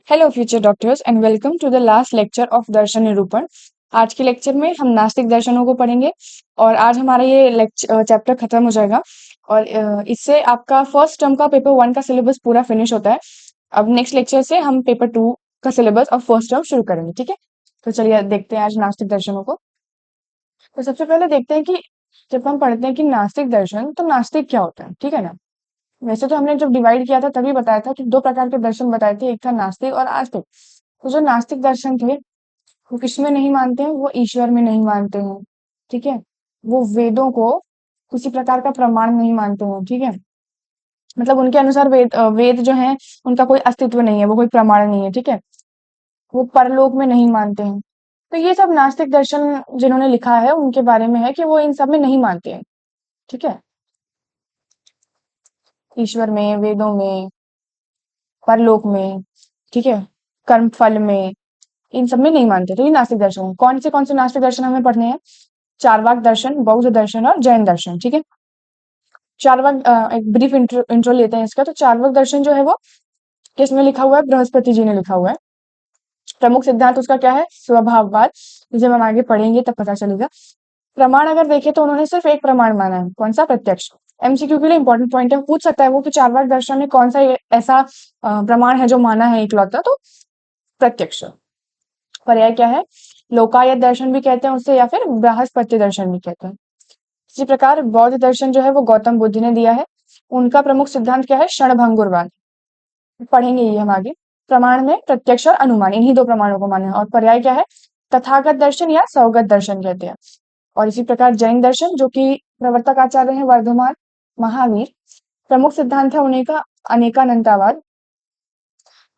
Hello future doctors and welcome to the last lecture of दर्शन निरूपण। आज के लेक्चर में हम नास्तिक दर्शनों को पढ़ेंगे और आज हमारा ये चैप्टर खत्म हो जाएगा और इससे आपका फर्स्ट टर्म का पेपर 1 का सिलेबस पूरा फिनिश होता है। अब नेक्स्ट लेक्चर से हम पेपर 2 का सिलेबस और फर्स्ट टर्म शुरू करेंगे, ठीक है। तो चलिए देखते हैं आज नास्तिक दर्शनों को। तो सबसे पहले देखते हैं कि जब हम पढ़ते हैं कि नास्तिक दर्शन, तो नास्तिक क्या होता है, ठीक है ना। वैसे तो हमने जब डिवाइड किया था तभी बताया था कि दो प्रकार के दर्शन बताए थे, एक था नास्तिक और आस्तिक। तो जो नास्तिक दर्शन थे वो किसमें नहीं मानते हैं, वो ईश्वर में नहीं मानते हैं, ठीक है। वो वेदों को किसी प्रकार का प्रमाण नहीं मानते हैं, ठीक है। मतलब उनके अनुसार वेद जो है उनका कोई अस्तित्व नहीं है, वो कोई प्रमाण नहीं है, ठीक है। वो परलोक में नहीं मानते हैं। तो ये सब नास्तिक दर्शन जिन्होंने लिखा है उनके बारे में है कि वो इन सब में नहीं मानते हैं, ठीक है। ईश्वर में, वेदों में, परलोक में, ठीक है, कर्म फल में, इन सब में नहीं मानते। तो ये नास्तिक दर्शन है। कौन से नास्तिक दर्शन हमें पढ़ने हैं? चार्वाक दर्शन, बौद्ध दर्शन और जैन दर्शन, ठीक है। चार्वाक एक ब्रीफ इंट्रो लेते हैं इसका। तो चार्वाक दर्शन जो है वो किसमें लिखा हुआ है? बृहस्पति जी ने लिखा हुआ है। प्रमुख सिद्धांत उसका क्या है? स्वभाववाद। जब हम आगे पढ़ेंगे तब पता चलेगा। प्रमाण अगर देखें तो उन्होंने सिर्फ एक प्रमाण माना है, कौन सा? प्रत्यक्ष। एमसीक्यू के लिए इंपॉर्टेंट पॉइंट है, पूछ सकता है वो कि चार्वाक दर्शन ने कौन सा ऐसा प्रमाण है जो माना है इकलौता, तो प्रत्यक्ष। पर्याय क्या है? लोकायत दर्शन भी कहते हैं उसे, या फिर बृहस्पति दर्शन भी कहते हैं। इसी प्रकार बौद्ध दर्शन जो है वो गौतम बुद्ध ने दिया है। उनका प्रमुख सिद्धांत क्या है? क्षणभंगुरवाद। पढ़ेंगे ये हम आगे। प्रमाण में प्रत्यक्ष और अनुमान, इन्हीं दो प्रमाणों को माना है। और पर्याय क्या है? तथागत दर्शन या सौगत दर्शन कहते हैं। और इसी प्रकार जैन दर्शन, जो कि प्रवर्तक आचार्य हैं वर्धमान महावीर, प्रमुख सिद्धांत है उन्हीं का अनेकानंतावाद।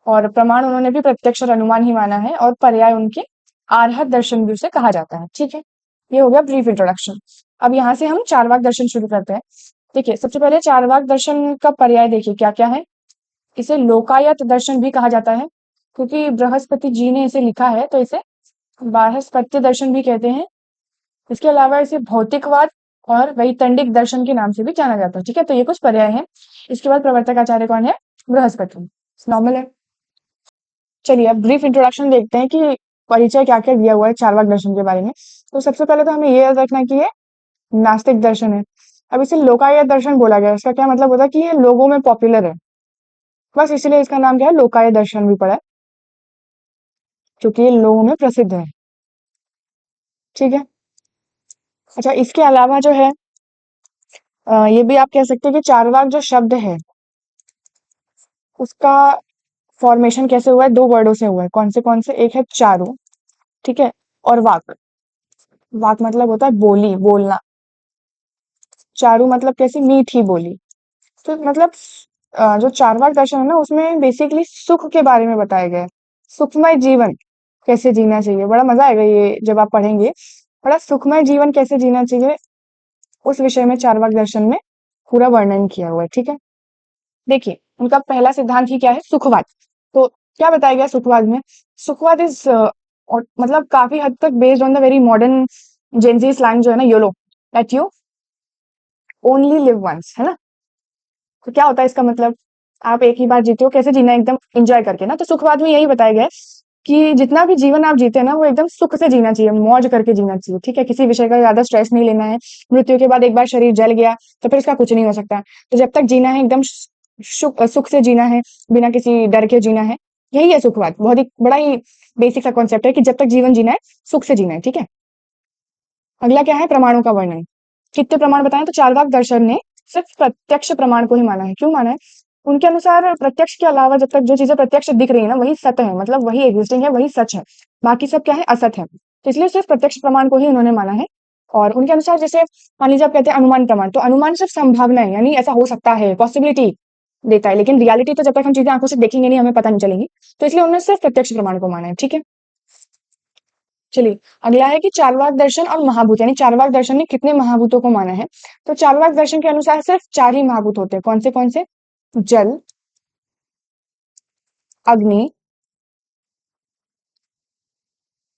और प्रमाण उन्होंने भी प्रत्यक्ष और अनुमान ही माना है। और पर्याय उनके आर्हत दर्शन भी उसे कहा जाता है, ठीक है। ये हो गया ब्रीफ इंट्रोडक्शन। अब यहाँ से हम चारवाक दर्शन शुरू करते हैं। देखिए, सबसे पहले चारवाक दर्शन का पर्याय देखिए क्या क्या है। इसे लोकायत दर्शन भी कहा जाता है, क्योंकि बृहस्पति जी ने इसे लिखा है तो इसे बृहस्पति दर्शन भी कहते हैं। इसके अलावा इसे भौतिकवाद और वैतंडिक दर्शन के नाम से भी जाना जाता है, ठीक है। तो ये कुछ पर्याय है। इसके बाद प्रवर्तक आचार्य कौन है? बृहस्पति। नॉर्मल है। चलिए अब ब्रीफ इंट्रोडक्शन देखते हैं कि परिचय क्या क्या दिया हुआ है चार्वाक दर्शन के बारे में। तो सबसे पहले तो हमें ये याद रखना है कि ये नास्तिक दर्शन है। अब इसे लोकायत दर्शन बोला गया है। इसका क्या मतलब होता है? कि ये लोगों में पॉपुलर है, बस इसलिए इसका नाम क्या है? लोकायत दर्शन भी पड़ा है, क्योंकि ये लोगों में प्रसिद्ध है, ठीक है। अच्छा, इसके अलावा जो है ये भी आप कह सकते हैं कि चार्वाक जो शब्द है उसका फॉर्मेशन कैसे हुआ है? दो वर्डों से हुआ है। कौन से? एक है चारु, ठीक है, और वाक। वाक मतलब होता है बोली, बोलना। चारु मतलब कैसी? मीठी बोली। तो मतलब जो चार्वाक दर्शन है ना उसमें बेसिकली सुख के बारे में बताया गया है। सुखमय जीवन कैसे जीना चाहिए, बड़ा मजा आएगा ये जब आप पढ़ेंगे। बड़ा सुखमय जीवन कैसे जीना चाहिए उस विषय में चार्वाक दर्शन में पूरा वर्णन किया हुआ है, ठीक है। देखिए, उनका पहला सिद्धांत ही क्या है? सुखवाद। तो क्या बताया गया सुखवाद में? सुखवाद इज मतलब काफी हद तक based on the very modern Gen Z slang जो है ना, YOLO, that you only live once, है ना। तो क्या होता है इसका मतलब? आप एक ही बार जीते हो, कैसे जीना है? एकदम एंजॉय करके ना। तो सुखवाद में यही बताया गया है कि जितना भी जीवन आप जीते हैं ना वो एकदम सुख से जीना चाहिए, मौज करके जीना चाहिए, ठीक है। किसी विषय का ज्यादा स्ट्रेस नहीं लेना है। मृत्यु के बाद एक बार शरीर जल गया तो फिर इसका कुछ नहीं हो सकता। तो जब तक जीना है एकदम सुख से जीना है, बिना किसी डर के जीना है। यही है सुखवाद। बहुत ही बड़ा ही बेसिक सा कॉन्सेप्ट है कि जब तक जीवन जीना है सुख से जीना है, ठीक है। अगला क्या है? प्रमाणों का वर्णन। कितने प्रमाण बताएं? तो चार्वाक दर्शन ने सिर्फ प्रत्यक्ष प्रमाण को ही माना है। क्यों माना है? उनके अनुसार प्रत्यक्ष के अलावा जब तक जो चीजें प्रत्यक्ष दिख रही है ना वही सत्य है, मतलब वही एग्जिस्टिंग है, वही सच है। बाकी सब क्या है? असत है। तो इसलिए सिर्फ प्रत्यक्ष प्रमाण को ही उन्होंने माना है। और उनके अनुसार जैसे मान लीजिए आप कहते हैं अनुमान प्रमाण, तो अनुमान सिर्फ संभावना है, यानी ऐसा हो सकता है, पॉसिबिलिटी देता है, लेकिन रियलिटी तो जब तक हम चीजें आंखों से देखेंगे नहीं हमें पता नहीं चलेगी। तो इसलिए उन्होंने सिर्फ प्रत्यक्ष प्रमाण को माना है, ठीक है। चलिए, अगला है कि चार्वाक दर्शन और महाभूत, यानी चार्वाक दर्शन ने कितने महाभूतों को माना है। तो चार्वाक दर्शन के अनुसार सिर्फ 4 ही महाभूत होते हैं। कौन से? जल, अग्नि,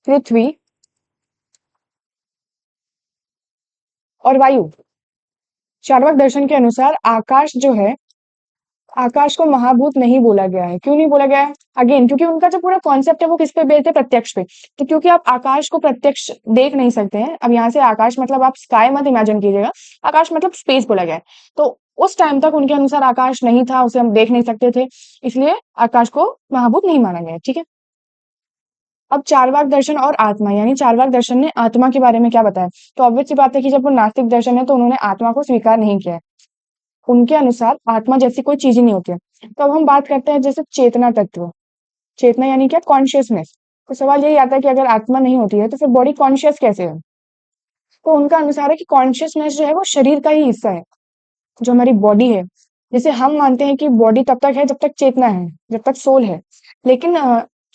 पृथ्वी और वायु। चार्वाक दर्शन के अनुसार आकाश जो है आकाश को महाभूत नहीं बोला गया है। क्यों नहीं बोला गया है? अगेन क्योंकि उनका जो पूरा कॉन्सेप्ट है वो किस पे बेस्ड है? प्रत्यक्ष पे। तो क्योंकि आप आकाश को प्रत्यक्ष देख नहीं सकते हैं, अब यहाँ से आकाश मतलब आप स्काई मत इमेजिन कीजिएगा, आकाश मतलब स्पेस बोला गया है। तो उस टाइम तक उनके अनुसार आकाश नहीं था, उसे हम देख नहीं सकते थे, इसलिए आकाश को महाभूत नहीं माना गया है। ठीक है। अब चार्वाक दर्शन और आत्मा, यानी चार्वाक दर्शन ने आत्मा के बारे में क्या बताया? तो ऑब्वियस सी बात है कि जब वो नास्तिक दर्शन है तो उन्होंने आत्मा को स्वीकार नहीं किया है। उनके अनुसार आत्मा जैसी कोई चीज ही नहीं होती है। तो अब हम बात करते हैं जैसे चेतना तत्व। चेतना यानी क्या? कॉन्शियसनेस। तो सवाल यही आता है कि अगर आत्मा नहीं होती है तो फिर बॉडी कॉन्शियस कैसे है? तो उनका अनुसार है कि कॉन्शियसनेस जो है वो शरीर का ही हिस्सा है, जो हमारी बॉडी है। जैसे हम मानते हैं कि बॉडी तब तक है जब तक चेतना है, जब तक सोल है। लेकिन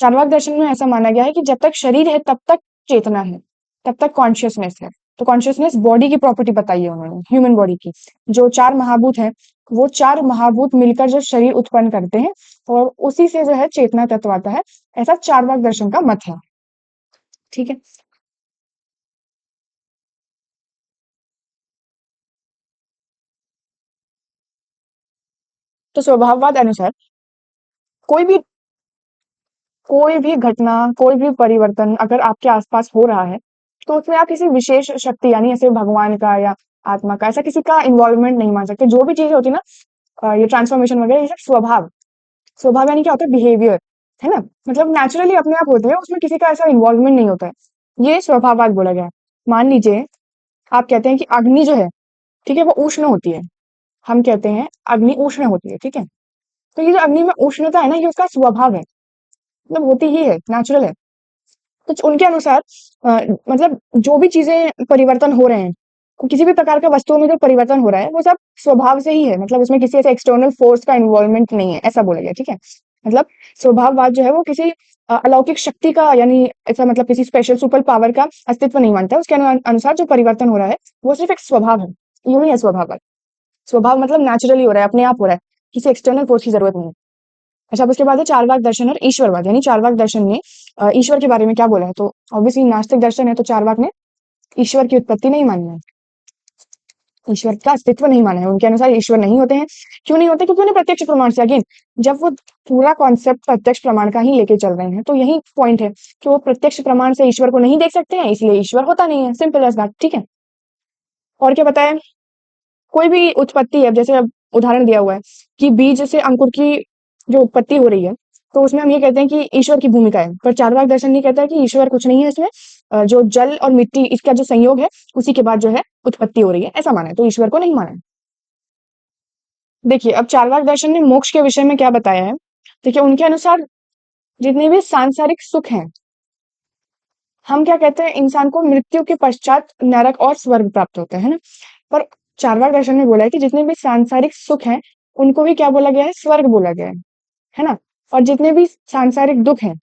चार्वाक दर्शन में ऐसा माना गया है कि जब तक शरीर है तब तक चेतना है, तब तक कॉन्शियसनेस है। तो कॉन्शियसनेस बॉडी की प्रॉपर्टी बताई है उन्होंने, ह्यूमन बॉडी की। जो चार महाभूत हैं, वो चार महाभूत मिलकर जो शरीर उत्पन्न करते हैं और उसी से जो है चेतना तत्व आता है, ऐसा चार्वाक दर्शन का मत है। ठीक है। तो स्वभाववाद अनुसार कोई भी कोई भी घटना, कोई भी परिवर्तन अगर आपके आसपास हो रहा है, तो उसमें आप किसी विशेष शक्ति यानी ऐसे भगवान का या आत्मा का, ऐसा किसी का इन्वॉल्वमेंट नहीं मान सकते। जो भी चीजें होती है ना, ये ट्रांसफॉर्मेशन वगैरह, ये सब स्वभाव। स्वभाव यानी क्या होता है? बिहेवियर, है ना? मतलब नेचुरली अपने आप होती है, उसमें किसी का ऐसा इन्वॉल्वमेंट नहीं होता है। ये स्वभाववाद बोला गया है। मान लीजिए आप कहते हैं कि अग्नि जो है, ठीक है, वो उष्ण होती है। हम कहते हैं अग्नि उष्ण होती है, ठीक है। तो ये जो अग्नि में उष्णता है ना, ये उसका स्वभाव है, मतलब होती ही है, नेचुरल है। तो उनके अनुसार मतलब जो भी चीजें परिवर्तन हो रहे हैं, किसी भी प्रकार का वस्तुओं में जो परिवर्तन हो रहा है वो सब स्वभाव से ही है, मतलब उसमें किसी ऐसे एक्सटर्नल फोर्स का इन्वॉल्वमेंट नहीं है, ऐसा बोला गया। ठीक है। मतलब स्वभाववाद जो है वो किसी अलौकिक शक्ति का, यानी ऐसा मतलब किसी स्पेशल सुपर पावर का अस्तित्व नहीं मानता है। उसके अनुसार जो परिवर्तन हो रहा है वो सिर्फ एक स्वभाव है। यूं ही है स्वभाववाद। स्वभाव मतलब नेचुरली हो रहा है, अपने आप हो रहा है, किसी एक्सटर्नल फोर्स की जरूरत नहीं है। अच्छा, अब उसके बाद है चार्वाक दर्शन और ईश्वरवाद। यानी चार्वाक दर्शन ने ईश्वर के बारे में क्या बोला है? तो ऑब्वियसली नास्तिक दर्शन है, तो चार्वाक ने ईश्वर की उत्पत्ति नहीं मानी है, ईश्वर का अस्तित्व नहीं माना है। उनके अनुसार ईश्वर नहीं होते हैं। क्यों नहीं होते? क्योंकि उन्हें प्रत्यक्ष प्रमाण से, अगेन जब वो पूरा कॉन्सेप्ट प्रत्यक्ष प्रमाण का ही लेके चल रहे हैं, तो यही पॉइंट है कि वो प्रत्यक्ष प्रमाण से ईश्वर को नहीं देख सकते हैं, इसलिए ईश्वर होता नहीं है। Simple as that. ठीक है। और क्या बताया? कोई भी उत्पत्ति है, जैसे अब उदाहरण दिया हुआ है कि बीज से अंकुर की जो उत्पत्ति हो रही है, तो उसमें हम ये कहते हैं कि ईश्वर की भूमिका है। पर चार्वाक दर्शन ये कहता है कि ईश्वर कुछ नहीं है इसमें, जो जल और मिट्टी इसका जो संयोग है, उसी के बाद जो है उत्पत्ति हो रही है, ऐसा माना है। तो ईश्वर को नहीं माना है। देखिए, अब चार्वाक दर्शन ने मोक्ष के विषय में क्या बताया है? देखिए, उनके अनुसार जितने भी सांसारिक सुख हैं, हम क्या कहते हैं, इंसान को मृत्यु के पश्चात नरक और स्वर्ग प्राप्त होता है ना। पर चार्वाक दर्शन ने बोला है कि जितने भी सांसारिक सुख हैं, उनको भी क्या बोला गया है? स्वर्ग बोला गया है ना। और जितने भी सांसारिक दुख हैं,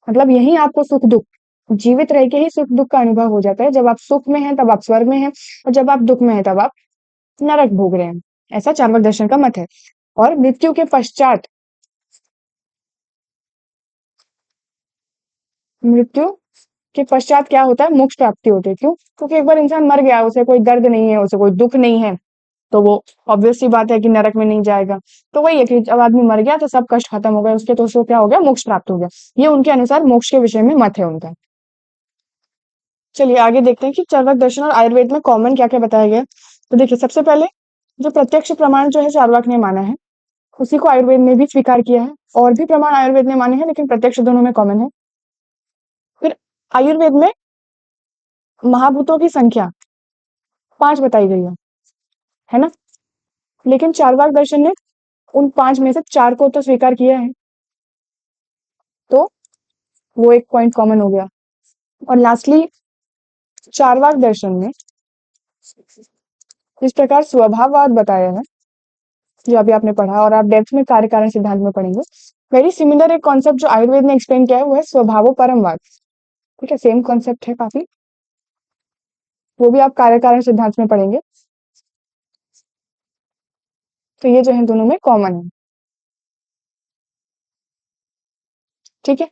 मतलब यही आपको सुख दुख, जीवित रह के ही सुख दुख का अनुभव हो जाता है। जब आप सुख में हैं तब आप स्वर्ग में हैं, और जब आप दुख में हैं तब आप नरक भोग रहे हैं। ऐसा चार्वाक दर्शन का मत है। और मृत्यु के पश्चात, मृत्यु के पश्चात क्या होता है? मोक्ष प्राप्ति होती है। क्यों? क्योंकि एक बार इंसान मर गया, उसे कोई दर्द नहीं है, उसे कोई दुख नहीं है, तो वो ऑब्वियस सी बात है कि नरक में नहीं जाएगा। तो वही है कि जब आदमी मर गया तो सब कष्ट खत्म हो गए उसके, तो उसको क्या हो गया? मोक्ष प्राप्त हो गया। ये उनके अनुसार मोक्ष के विषय में मत है उनका। चलिए आगे देखते हैं कि चार्वाक दर्शन और आयुर्वेद में कॉमन क्या क्या बताया गया। तो देखिए, सबसे पहले जो प्रत्यक्ष प्रमाण जो है चार्वाक ने माना है, उसी को आयुर्वेद ने भी स्वीकार किया है। और भी प्रमाण आयुर्वेद ने माने हैं, लेकिन प्रत्यक्ष दोनों में कॉमन है। फिर आयुर्वेद में महाभूतों की संख्या 5 बताई गई है ना। लेकिन चार्वाक दर्शन ने उन 5 में से 4 को तो स्वीकार किया है, तो वो एक पॉइंट कॉमन हो गया। और लास्टली चार्वाक दर्शन ने इस प्रकार स्वभाववाद बताया है, जो अभी आपने पढ़ा, और आप डेप्थ में कार्य कारण सिद्धांत में पढ़ेंगे। वेरी सिमिलर एक कॉन्सेप्ट जो आयुर्वेद ने एक्सप्लेन किया है, वो है स्वभावो परमवाद। ठीक है, सेम कॉन्सेप्ट है काफी, वो भी आप कार्य कारण सिद्धांत में पढ़ेंगे। तो ये जो है दोनों में कॉमन है। ठीक है।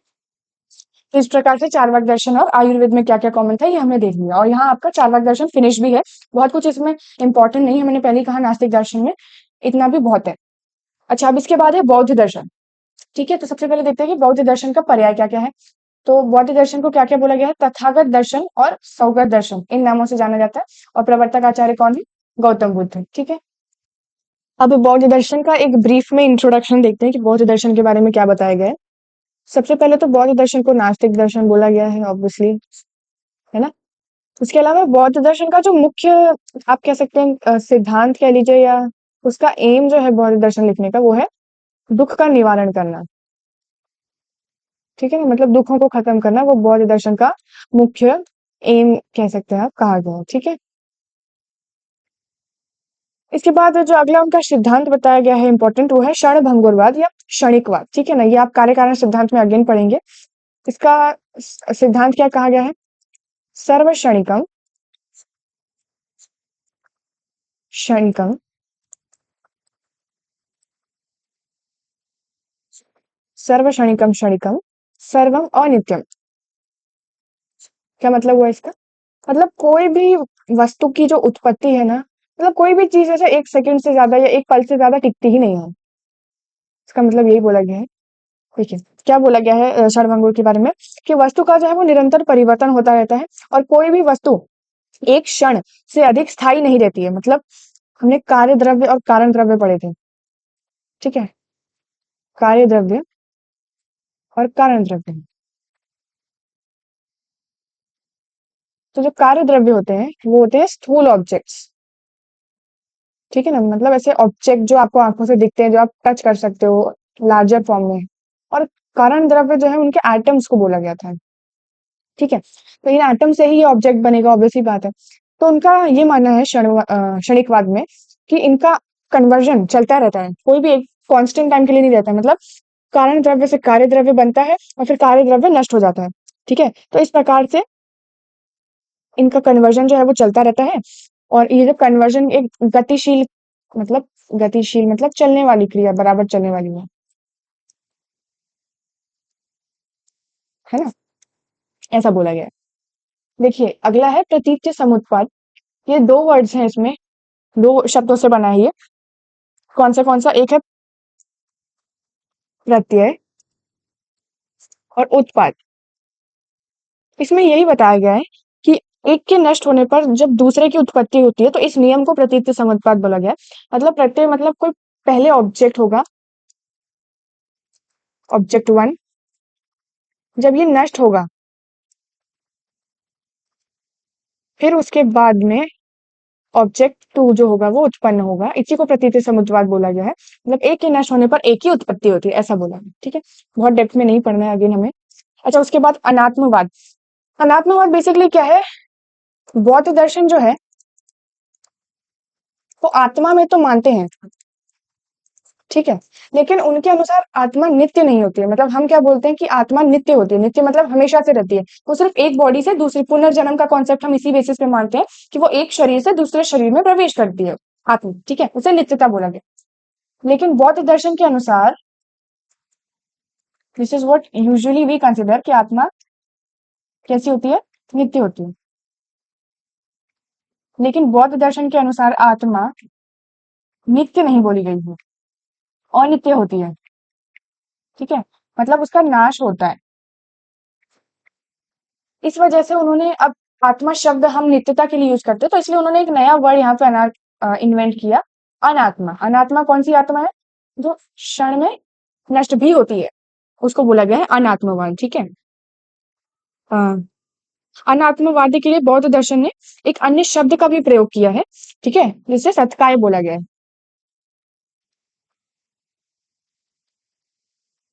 तो इस प्रकार से चार्वाक दर्शन और आयुर्वेद में क्या क्या कॉमन था ये हमने देख लिया, और यहाँ आपका चार्वाक दर्शन फिनिश भी है। बहुत कुछ इसमें इंपॉर्टेंट नहीं है, मैंने पहले ही कहा नास्तिक दर्शन में इतना भी बहुत है। अच्छा, अब इसके बाद है बौद्ध दर्शन। ठीक है, तो सबसे पहले देखते हैं कि बौद्ध दर्शन का पर्याय क्या क्या है। तो बौद्ध दर्शन को क्या क्या बोला गया है? तथागत दर्शन और सौगत दर्शन, इन नामों से जाना जाता है। और प्रवर्तक आचार्य कौन है? गौतम बुद्ध। ठीक है, अब बौद्ध दर्शन का एक ब्रीफ में इंट्रोडक्शन देखते हैं कि बौद्ध दर्शन के बारे में क्या बताया गया है। सबसे पहले तो बौद्ध दर्शन को नास्तिक दर्शन बोला गया है, ऑब्वियसली, है ना। उसके अलावा बौद्ध दर्शन का जो मुख्य, आप कह सकते हैं सिद्धांत कह लीजिए, या उसका एम जो है बौद्ध दर्शन लिखने का, वो है दुख का निवारण करना। ठीक है ना, मतलब दुखों को खत्म करना, वो बौद्ध दर्शन का मुख्य एम कह सकते हैं आप, कहा गया है। ठीक है, इसके बाद जो अगला उनका सिद्धांत बताया गया है इंपॉर्टेंट, वो है क्षणभंगुरवाद या क्षणिकवाद। ठीक है ना, ये आप कार्य कारण सिद्धांत में अगेन पढ़ेंगे। इसका सिद्धांत क्या कहा गया है? सर्व क्षणिकम, क्षणिकम, सर्व क्षणिकम क्षणिकम, सर्वम अनित्यम। क्या मतलब हुआ इसका? मतलब कोई भी वस्तु की जो उत्पत्ति है ना, मतलब कोई भी चीज ऐसे एक सेकंड से ज्यादा या एक पल से ज्यादा टिकती ही नहीं है। इसका मतलब यही बोला गया है। ठीक है, क्या बोला गया है क्षणभंगुर के बारे में? कि वस्तु का जो है वो निरंतर परिवर्तन होता रहता है, और कोई भी वस्तु एक क्षण से अधिक स्थायी नहीं रहती है। मतलब हमने कार्य द्रव्य और कारण द्रव्य पढ़े थे। ठीक है, कार्य द्रव्य और कारण द्रव्य। तो जो कार्य द्रव्य होते हैं वो होते हैं स्थूल ऑब्जेक्ट्स। ठीक है ना, मतलब ऐसे ऑब्जेक्ट जो आपको आंखों से दिखते हैं, जो आप टच कर सकते हो लार्जर फॉर्म में। और कारण द्रव्य जो है उनके एटम्स को बोला गया था। ठीक है, तो इन एटम से ही ये ऑब्जेक्ट बनेगा, ऑब्वियसली बात है। तो उनका ये मानना है क्षणिकवाद में कि इनका कन्वर्जन चलता रहता है, कोई भी एक कांस्टेंट टाइम के लिए नहीं रहता है। मतलब कारण द्रव्य से कार्य द्रव्य बनता है और फिर कार्य द्रव्य नष्ट हो जाता है। ठीक है, तो इस प्रकार से इनका कन्वर्जन जो है वो चलता रहता है। और ये जो कन्वर्जन एक गतिशील, मतलब गतिशील मतलब चलने वाली क्रिया, बराबर चलने वाली है ना, ऐसा बोला गया है। देखिए, अगला है प्रतीच्य समुत्पाद। ये दो वर्ड्स हैं इसमें, दो शब्दों से बना है ये। कौन सा? एक है प्रत्यय और उत्पाद। इसमें यही बताया गया है कि एक के नष्ट होने पर जब दूसरे की उत्पत्ति होती है, तो इस नियम को प्रतीच्य समुत्पाद बोला गया है। मतलब प्रत्यय मतलब कोई पहले ऑब्जेक्ट होगा, ऑब्जेक्ट वन, जब ये नष्ट होगा फिर उसके बाद में ऑब्जेक्ट टू जो होगा वो उत्पन्न होगा। इसी को प्रतीति समुच्चयवाद बोला गया है। मतलब एक के नष्ट होने पर एक ही उत्पत्ति होती है, ऐसा बोला है। ठीक है, बहुत डेप्थ में नहीं पढ़ना है अगेन हमें। अच्छा, उसके बाद अनात्मवाद। अनात्मवाद बेसिकली क्या है? बौद्ध दर्शन जो है वो आत्मा में तो मानते हैं, ठीक है, लेकिन उनके अनुसार आत्मा नित्य नहीं होती है। मतलब हम क्या बोलते हैं कि आत्मा नित्य होती है। नित्य मतलब हमेशा से रहती है। वो सिर्फ एक बॉडी से दूसरी, पुनर्जन्म का कॉन्सेप्ट हम इसी बेसिस पे मानते हैं कि वो एक शरीर से दूसरे शरीर में प्रवेश करती है आत्मा। ठीक है, उसे नित्यता बोला गया। लेकिन बौद्ध दर्शन के अनुसार this is what usually we consider कि आत्मा कैसी होती है? नित्य होती है। लेकिन बौद्ध दर्शन के अनुसार आत्मा नित्य नहीं बोली गई है, अनित्य होती है। ठीक है, मतलब उसका नाश होता है। इस वजह से उन्होंने, अब आत्मा शब्द हम नित्यता के लिए यूज करते हैं, तो इसलिए उन्होंने एक नया वर्ड यहाँ पे इन्वेंट किया, अनात्मा। अनात्मा कौन सी आत्मा है? जो क्षण में नष्ट भी होती है, उसको बोला गया है अनात्मवाद। ठीक है, अ, अनात्मवादी के लिए बौद्ध दर्शन ने एक अन्य शब्द का भी प्रयोग किया है। ठीक है, जिसे सत्काय बोला गया है।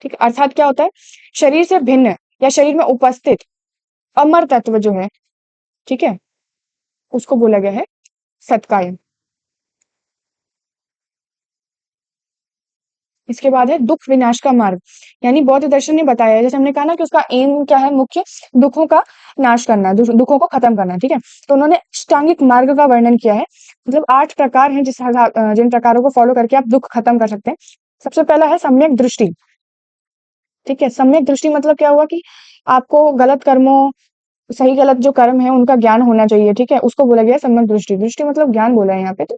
ठीक है, अर्थात क्या होता है? शरीर से भिन्न या शरीर में उपस्थित अमर तत्व जो है, ठीक है, उसको बोला गया है सत्काय। इसके बाद है दुख विनाश का मार्ग। यानी बौद्ध दर्शन ने बताया है, जैसे हमने कहा ना कि उसका एम क्या है? मुख्य दुखों का नाश करना, दुखों को खत्म करना। ठीक है, तो उन्होंने अष्टांगिक मार्ग का वर्णन किया है। मतलब 8 प्रकार हैं जिन प्रकारों को फॉलो करके आप दुख खत्म कर सकते हैं। सबसे पहला है सम्यक दृष्टि। ठीक है, सम्यक दृष्टि मतलब क्या हुआ कि आपको गलत कर्मों सही गलत जो कर्म है उनका ज्ञान होना चाहिए, ठीक है? उसको बोला गया है सम्यक दृष्टि। दृष्टि मतलब ज्ञान बोला है यहाँ पे, तो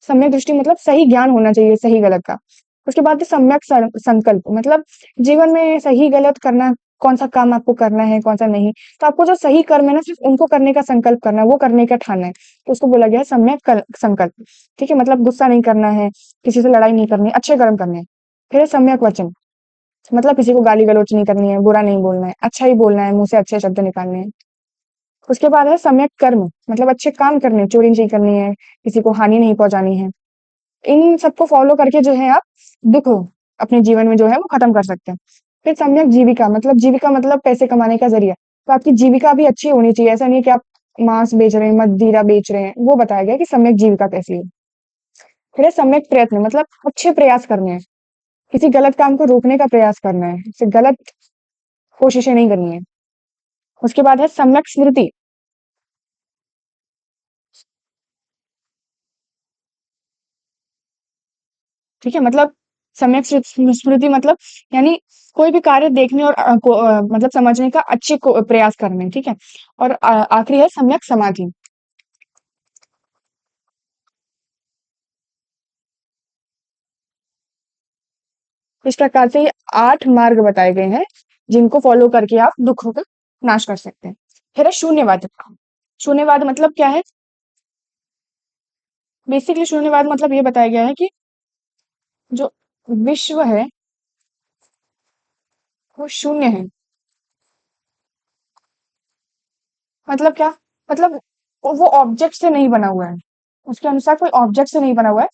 सम्यक दृष्टि मतलब सही ज्ञान होना चाहिए सही गलत का। उसके बाद है सम्यक संकल्प, मतलब जीवन में सही गलत करना, कौन सा काम आपको करना है कौन सा नहीं, तो आपको जो सही कर्म है ना सिर्फ उनको करने का संकल्प करना है, वो करने का ठानना है, तो उसको बोला गया है सम्यक संकल्प। ठीक है, मतलब गुस्सा नहीं करना है, किसी से लड़ाई नहीं करनी, अच्छे कर्म करने हैं। फिर है सम्यक वचन, मतलब किसी को गाली गलौज नहीं करनी है, बुरा नहीं बोलना है, अच्छा ही बोलना है, मुंह से अच्छे शब्द निकालने हैं। उसके बाद है सम्यक कर्म, मतलब अच्छे काम करने, चोरी नहीं करनी है, किसी को हानि नहीं पहुंचानी है। इन सबको फॉलो करके जो है आप दुख अपने जीवन में जो है वो खत्म कर सकते हैं। फिर सम्यक जीविका, मतलब जीविका मतलब पैसे कमाने का जरिया, तो आपकी जीविका भी अच्छी होनी चाहिए। ऐसा नहीं है कि आप मांस बेच रहे हैं, मदिरा बेच रहे हैं, वो बताया गया कि सम्यक जीविका कैसी है। फिर है सम्यक प्रयत्न, मतलब अच्छे प्रयास करने हैं, किसी गलत काम को रोकने का प्रयास करना है, इससे गलत कोशिशें नहीं करनी है। उसके बाद है सम्यक स्मृति। ठीक है, मतलब सम्यक स्मृति मतलब यानी कोई भी कार्य देखने और मतलब समझने का अच्छे को प्रयास करने, ठीक है। और आखिरी है सम्यक समाधि। इस प्रकार से ये 8 मार्ग बताए गए हैं जिनको फॉलो करके आप दुखों का नाश कर सकते हैं। फिर है शून्यवाद। शून्यवाद मतलब क्या है? बेसिकली शून्यवाद मतलब ये बताया गया है कि जो विश्व है वो शून्य है। मतलब क्या? मतलब वो ऑब्जेक्ट से नहीं बना हुआ है। उसके अनुसार कोई ऑब्जेक्ट से नहीं बना हुआ है,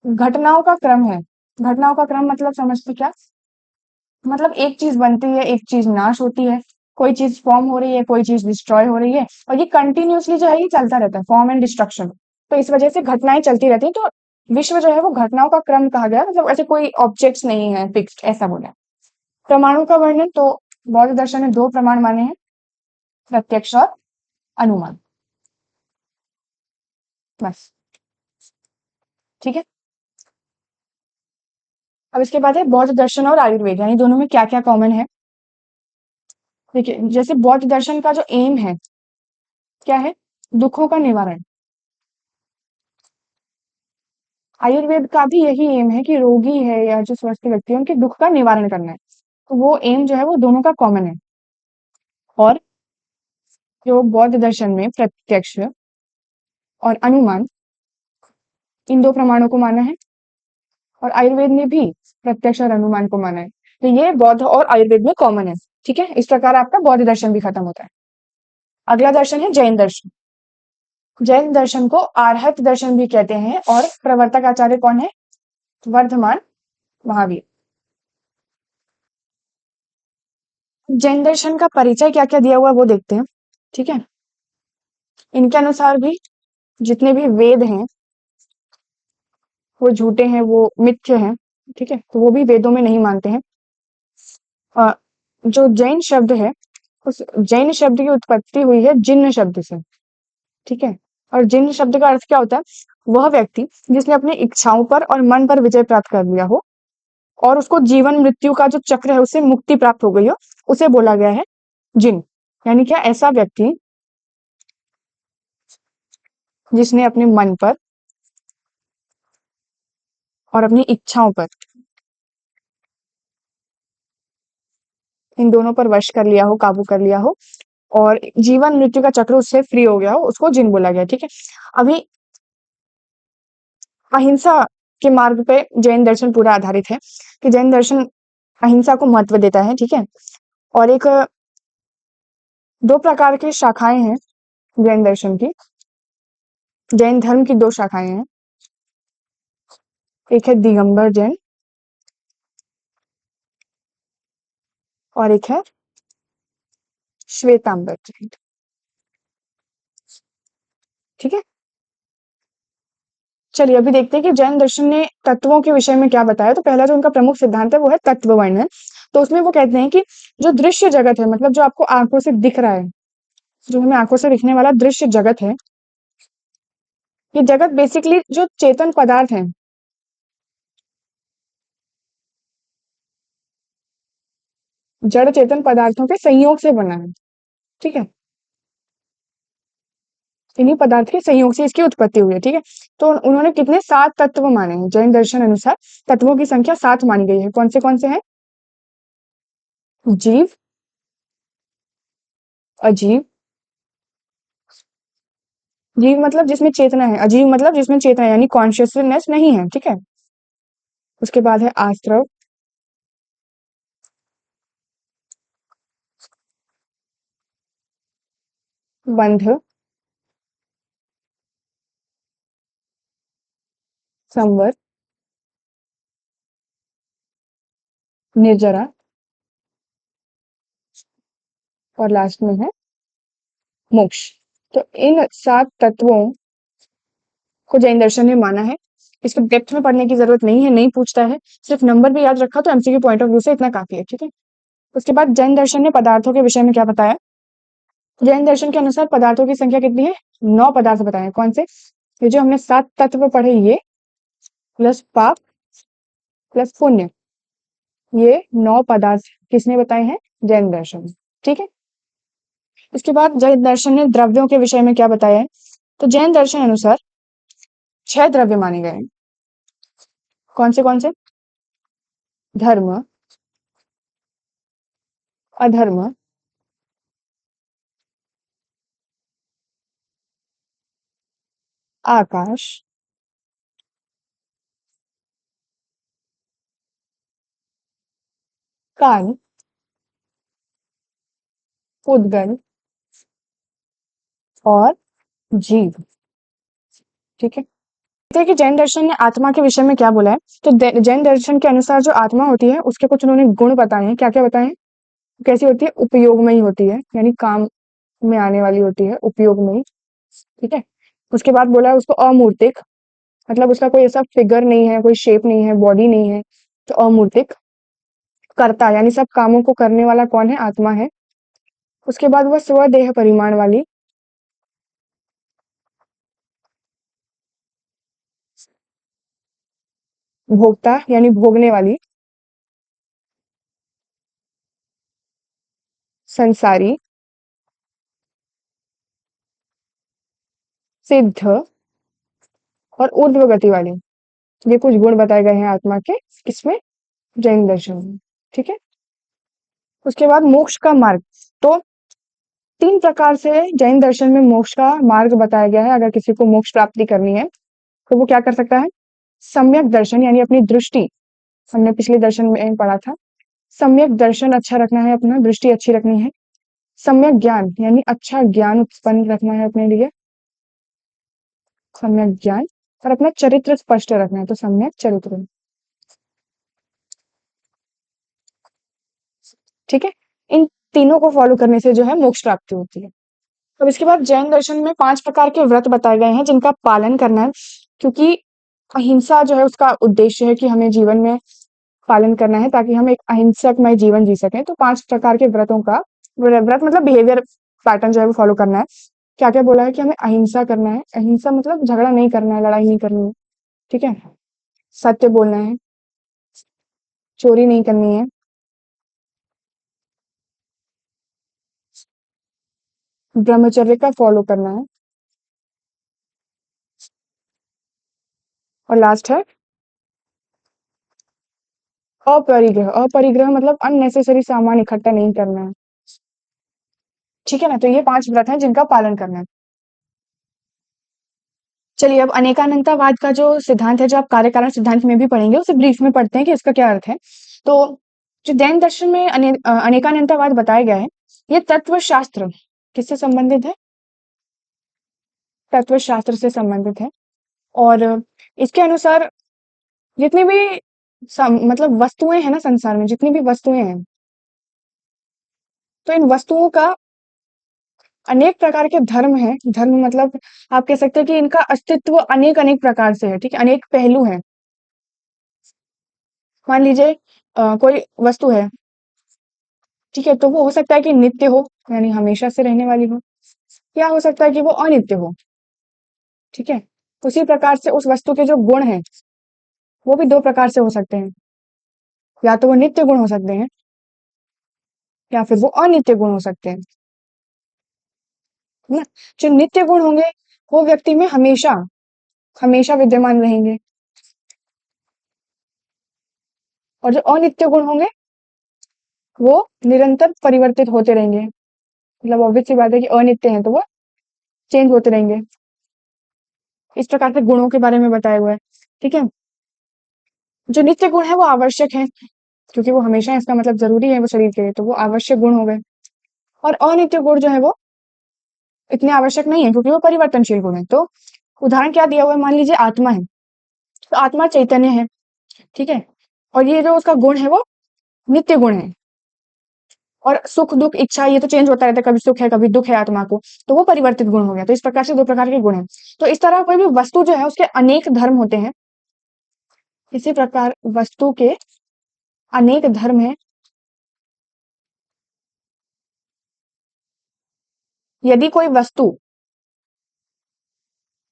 घटनाओं का क्रम है। घटनाओं का क्रम मतलब समझते क्या? मतलब एक चीज बनती है, एक चीज नाश होती है, कोई चीज फॉर्म हो रही है, कोई चीज डिस्ट्रॉय हो रही है, और ये कंटिन्यूअसली जो है ये चलता रहता है, फॉर्म एंड डिस्ट्रक्शन। तो इस वजह से घटनाएं चलती रहती हैं, तो विश्व जो है वो घटनाओं का क्रम कहा गया है, मतलब ऐसे कोई ऑब्जेक्ट्स नहीं है फिक्स्ड, ऐसा बोला है। प्रमाणों का वर्णन तो बौद्ध दर्शन में 2 प्रमाण माने हैं, प्रत्यक्ष और अनुमान। बस। ठीक है। अब इसके बाद है बौद्ध दर्शन और आयुर्वेद, यानी दोनों में क्या क्या कॉमन है। देखिए, जैसे बौद्ध दर्शन का जो एम है क्या है? दुखों का निवारण। आयुर्वेद का भी यही एम है कि रोगी है या जो स्वस्थ व्यक्ति है उनके दुख का निवारण करना है, तो वो एम जो है वो दोनों का कॉमन है। और जो बौद्ध दर्शन में प्रत्यक्ष और अनुमान, इन 2 प्रमाणों को माना है, और आयुर्वेद ने भी प्रत्यक्ष और अनुमान को माना है, तो ये बौद्ध और आयुर्वेद में कॉमन है। ठीक है, इस प्रकार आपका बौद्ध दर्शन भी खत्म होता है। अगला दर्शन है जैन दर्शन। जैन दर्शन को आर्हत दर्शन भी कहते हैं, और प्रवर्तक आचार्य कौन है? वर्धमान महावीर। जैन दर्शन का परिचय क्या क्या दिया हुआ है वो देखते हैं। ठीक है, इनके अनुसार भी जितने भी वेद हैं वो झूठे हैं, वो मिथ्य हैं। ठीक है, तो वो भी वेदों में नहीं मानते हैं। अ, जो जैन शब्द है, उस जैन शब्द की उत्पत्ति हुई है जिन्न शब्द से। ठीक है, और जिन्न शब्द का अर्थ क्या होता है? वह व्यक्ति जिसने अपनी इच्छाओं पर और मन पर विजय प्राप्त कर लिया हो, और उसको जीवन मृत्यु का जो चक्र है उससे मुक्ति प्राप्त हो गई हो, उसे बोला गया है जिन। यानी क्या? ऐसा व्यक्ति जिसने अपने मन पर और अपनी इच्छाओं पर, इन दोनों पर वश कर लिया हो, काबू कर लिया हो, और जीवन मृत्यु का चक्र उससे फ्री हो गया हो, उसको जिन बोला गया है। ठीक है, अभी अहिंसा के मार्ग पे जैन दर्शन पूरा आधारित है, कि जैन दर्शन अहिंसा को महत्व देता है। ठीक है, और एक 2 प्रकार की शाखाएं हैं जैन दर्शन की। जैन धर्म की 2 शाखाएं हैं, एक है दिगंबर जैन और एक है श्वेतांबर जैन। ठीक है, चलिए अभी देखते हैं कि जैन दर्शन ने तत्वों के विषय में क्या बताया। तो पहला जो उनका प्रमुख सिद्धांत है वो है तत्व वर्णन। तो उसमें वो कहते हैं कि जो दृश्य जगत है, मतलब जो आपको आंखों से दिख रहा है, जो हमें आंखों से दिखने वाला दृश्य जगत है, ये जगत बेसिकली जो चेतन पदार्थ है, जड़ चेतन पदार्थों के संयोग से बना है। ठीक है, इन्हीं पदार्थ के संयोग से इसकी उत्पत्ति हुई है, ठीक है। तो उन्होंने कितने 7 तत्व माने हैं। जैन दर्शन अनुसार तत्वों की संख्या 7 मानी गई है। कौन से हैं? जीव, अजीव, जीव मतलब जिसमें चेतना है, अजीव मतलब जिसमें चेतना है यानी कॉन्शियसनेस नहीं है, ठीक है। उसके बाद है आश्रव, बंध, संवर, निर्जरा और लास्ट में है मोक्ष। तो इन 7 तत्वों को जैन दर्शन ने माना है। इसको डेप्थ में पढ़ने की जरूरत नहीं है, नहीं पूछता है, सिर्फ नंबर भी याद रखा तो एमसीक्यू पॉइंट ऑफ व्यू से इतना काफी है, ठीक है। उसके बाद जैन दर्शन ने पदार्थों के विषय में क्या बताया? जैन दर्शन के अनुसार पदार्थों की संख्या कितनी है? 9 पदार्थ बताए हैं। कौन से? ये जो हमने 7 तत्व पढ़े, ये प्लस पाप प्लस पुण्य, ये 9 पदार्थ किसने बताए हैं? जैन दर्शन, ठीक है। इसके बाद जैन दर्शन ने द्रव्यों के विषय में क्या बताया है? तो जैन दर्शन अनुसार 6 द्रव्य माने गए हैं। कौन से? धर्म, अधर्म, आकाश, काल, उद्गल और जीव, ठीक है। देखिए कि जैन दर्शन ने आत्मा के विषय में क्या बोला है। तो जैन दर्शन के अनुसार जो आत्मा होती है उसके कुछ उन्होंने गुण बताए हैं। क्या क्या बताए हैं? कैसी होती है? उपयोगमयी होती है, यानी काम में आने वाली होती है, उपयोगमयी, ठीक है। उसके बाद बोला है उसको अमूर्तिक, मतलब उसका कोई ऐसा फिगर नहीं है, कोई शेप नहीं है, बॉडी नहीं है, तो अमूर्तिक। कर्ता यानी सब कामों को करने वाला कौन है? आत्मा है। उसके बाद वह स्वदेह परिमाण वाली, भोक्ता यानी भोगने वाली, संसारी, सिद्ध और ऊर्ध्व गति वाली। ये कुछ गुण बताए गए हैं आत्मा के, किसमें? जैन दर्शन में, ठीक है। उसके बाद मोक्ष का मार्ग। तो 3 प्रकार से जैन दर्शन में मोक्ष का मार्ग बताया गया है। अगर किसी को मोक्ष प्राप्ति करनी है तो वो क्या कर सकता है? सम्यक दर्शन यानी अपनी दृष्टि, हमने पिछले दर्शन में पढ़ा था, सम्यक दर्शन अच्छा रखना है, अपना दृष्टि अच्छी रखनी है। सम्यक ज्ञान यानी अच्छा ज्ञान उत्पन्न रखना है अपने लिए, सम्यक ज्ञान, और अपना चरित्र स्पष्ट रखना है, तो सम्यक चरित्र, ठीक है। इन तीनों को फॉलो करने से जो है मोक्ष प्राप्ति होती है। अब इसके बाद जैन दर्शन में 5 प्रकार के व्रत बताए गए हैं जिनका पालन करना है, क्योंकि अहिंसा जो है उसका उद्देश्य है कि हमें जीवन में पालन करना है ताकि हम एक अहिंसकमय जीवन जी सकें। तो 5 प्रकार के व्रतों का, व्रत मतलब बिहेवियर पैटर्न जो है वो फॉलो करना है। क्या क्या बोला है कि हमें अहिंसा करना है। अहिंसा मतलब झगड़ा नहीं करना है, लड़ाई नहीं करनी है, ठीक है। सत्य बोलना है, चोरी नहीं करनी है, ब्रह्मचर्य का फॉलो करना है, और लास्ट है अपरिग्रह। अपरिग्रह मतलब अननेसेसरी सामान इकट्ठा नहीं करना है, ठीक है ना। तो ये 5 व्रत हैं जिनका पालन करना है। चलिए अब अनेकानंतावाद का जो सिद्धांत है, जो आप कार्यकारण सिद्धांत में भी पढ़ेंगे, उसे ब्रीफ में पढ़ते हैं कि इसका क्या अर्थ है। तो जो जैन दर्शन में अनेकानंतावाद बताया गया है, ये तत्व शास्त्र किससे संबंधित है? तत्व शास्त्र से संबंधित है। और इसके अनुसार जितनी भी मतलब वस्तुएं हैं ना संसार में, जितनी भी वस्तुएं हैं, तो इन वस्तुओं का अनेक प्रकार के धर्म हैं। धर्म मतलब आप कह सकते हैं कि इनका अस्तित्व अनेक अनेक प्रकार से है, ठीक है, अनेक पहलू हैं। मान लीजिए कोई वस्तु है, ठीक है, तो वो हो सकता है कि नित्य हो, यानी हमेशा से रहने वाली हो, या हो सकता है कि वो अनित्य हो, ठीक है। उसी प्रकार से उस वस्तु के जो गुण हैं वो भी 2 प्रकार से हो सकते हैं, या तो वो नित्य गुण हो सकते हैं या फिर वो अनित्य गुण हो सकते हैं, है ना? जो नित्य गुण होंगे वो व्यक्ति में हमेशा हमेशा विद्यमान रहेंगे, और जो अनित्य गुण होंगे वो निरंतर परिवर्तित होते रहेंगे। मतलब ऑब्वियस सी बात है कि अनित्य हैं तो वो चेंज होते रहेंगे। इस प्रकार से गुणों के बारे में बताया हुआ है। ठीक है, जो नित्य गुण है वो आवश्यक है, क्योंकि वो हमेशा है, इसका मतलब जरूरी है वो शरीर के लिए, तो वो आवश्यक गुण हो गए। और अनित्य गुण जो है वो इतने आवश्यक नहीं है, क्योंकि वो परिवर्तनशील गुण है। तो उदाहरण क्या दिया हुआ है, मान लीजिए आत्मा है, तो आत्मा चैतन्य है, ठीक है, और ये जो उसका गुण है वो नित्य गुण है। और सुख दुख इच्छा ये तो चेंज होता रहता है, कभी सुख है कभी दुख है आत्मा को, तो वो परिवर्तित गुण हो गया। तो इस प्रकार से दो प्रकार के गुण हैं। तो इस तरह कोई भी वस्तु जो है उसके अनेक धर्म होते हैं, इसी प्रकार वस्तु के अनेक धर्म है। यदि कोई वस्तु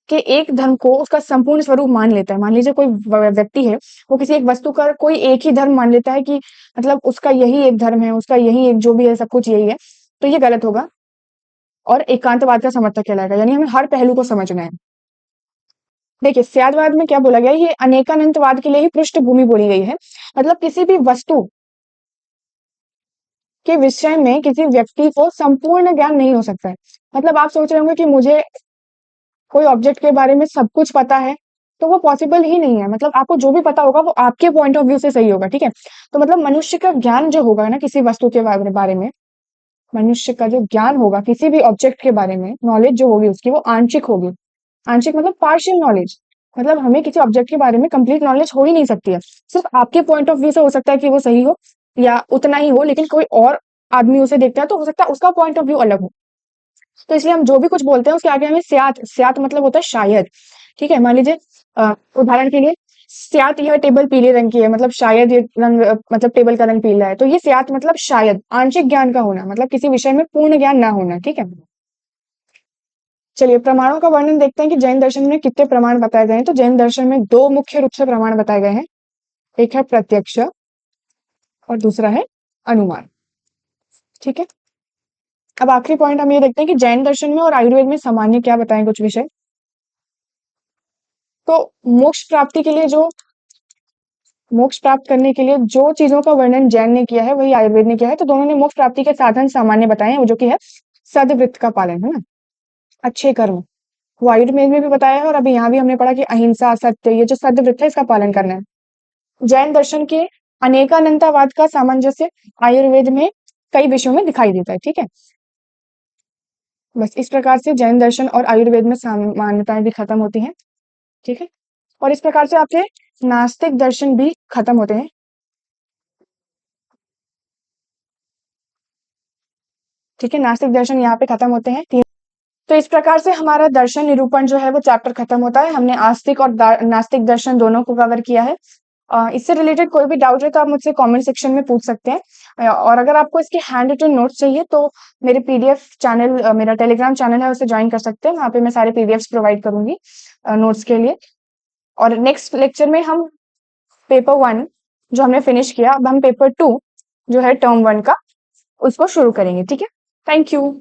के एक धर्म को उसका संपूर्ण स्वरूप मान लेता है, मान लीजिए कोई व्यक्ति है, वो किसी एक वस्तु का कोई एक ही धर्म मान लेता है कि मतलब उसका यही एक धर्म है, उसका यही एक जो भी है सब कुछ यही है, तो ये गलत होगा और एकांतवाद का समर्थक कहलाएगा। यानी हमें हर पहलू को समझना है। देखिए स्यादवाद में क्या बोला गया है, ये अनेकानंतवाद के लिए ही पृष्ठभूमि बोली गई है। मतलब किसी भी वस्तु के विषय में किसी व्यक्ति को संपूर्ण ज्ञान नहीं हो सकता है। मतलब आप सोच रहे होंगे कि मुझे कोई ऑब्जेक्ट के बारे में सब कुछ पता है, तो वो पॉसिबल ही नहीं है। मतलब आपको जो भी पता होगा वो आपके पॉइंट ऑफ व्यू से सही होगा, ठीक है। तो मतलब मनुष्य का ज्ञान जो होगा ना किसी वस्तु के बारे में, मनुष्य का जो ज्ञान होगा किसी भी ऑब्जेक्ट के बारे में, नॉलेज जो होगी उसकी वो आंशिक होगी। आंशिक मतलब पार्शियल नॉलेज। मतलब हमें किसी ऑब्जेक्ट के बारे में कंप्लीट नॉलेज हो ही नहीं सकती है। सिर्फ आपके पॉइंट ऑफ व्यू से हो सकता है कि वो सही हो या उतना ही हो, लेकिन कोई और आदमी उसे देखता है तो हो सकता है उसका पॉइंट ऑफ व्यू अलग हो। तो इसलिए हम जो भी कुछ बोलते हैं उसके आगे हमें स्यात, स्यात मतलब होता है शायद, ठीक है। मान लीजिए उदाहरण के लिए स्यात यह टेबल पीले रंग की है, मतलब शायद ये रंग मतलब टेबल का रंग पीला है, तो ये स्यात मतलब शायद आंशिक ज्ञान का होना, मतलब किसी विषय में पूर्ण ज्ञान ना होना, ठीक है। चलिए प्रमाणों का वर्णन देखते हैं कि जैन दर्शन में कितने प्रमाण बताए गए हैं। तो जैन दर्शन में दो मुख्य रूप से प्रमाण बताए गए हैं, एक है प्रत्यक्ष और दूसरा है अनुमान, ठीक है। अब आखिरी पॉइंट हम ये देखते हैं कि जैन दर्शन में और आयुर्वेद में सामान्य क्या बताएं कुछ विषय। तो मोक्ष प्राप्ति के लिए जो मोक्ष प्राप्त करने के लिए जो चीजों का वर्णन जैन ने किया है वही आयुर्वेद ने किया है। तो दोनों ने मोक्ष प्राप्ति के साधन सामान्य बताए हैं, वो जो कि है सदवृत्त का पालन, है ना, अच्छे कर्म। वो आयुर्वेद में भी बताया है और अभी यहाँ भी हमने पढ़ा कि अहिंसा सत्य, ये जो सदवृत्त है इसका पालन करना है। जैन दर्शन के अनेकानंतावाद का सामंजस्य आयुर्वेद में कई विषयों में दिखाई देता है, ठीक है। बस इस प्रकार से जैन दर्शन और आयुर्वेद में सामान्यताएं भी खत्म होती हैं, ठीक है। और इस प्रकार से आपके नास्तिक दर्शन भी खत्म होते हैं, ठीक है। नास्तिक दर्शन यहाँ पे खत्म होते हैं। तो इस प्रकार से हमारा दर्शन निरूपण जो है वो चैप्टर खत्म होता है। हमने आस्तिक और नास्तिक दर्शन दोनों को कवर किया है। इससे रिलेटेड कोई भी डाउट है तो आप मुझसे कमेंट सेक्शन में पूछ सकते हैं। और अगर आपको इसके हैंड रिटन नोट्स चाहिए तो मेरे पीडीएफ चैनल, मेरा टेलीग्राम चैनल है, उसे ज्वाइन कर सकते हैं। वहाँ पे मैं सारे पीडीएफ प्रोवाइड करूंगी नोट्स के लिए। और नेक्स्ट लेक्चर में हम पेपर 1 जो हमने फिनिश किया, अब हम पेपर 2 जो है टर्म 1 का उसको शुरू करेंगे, ठीक है। Thank you.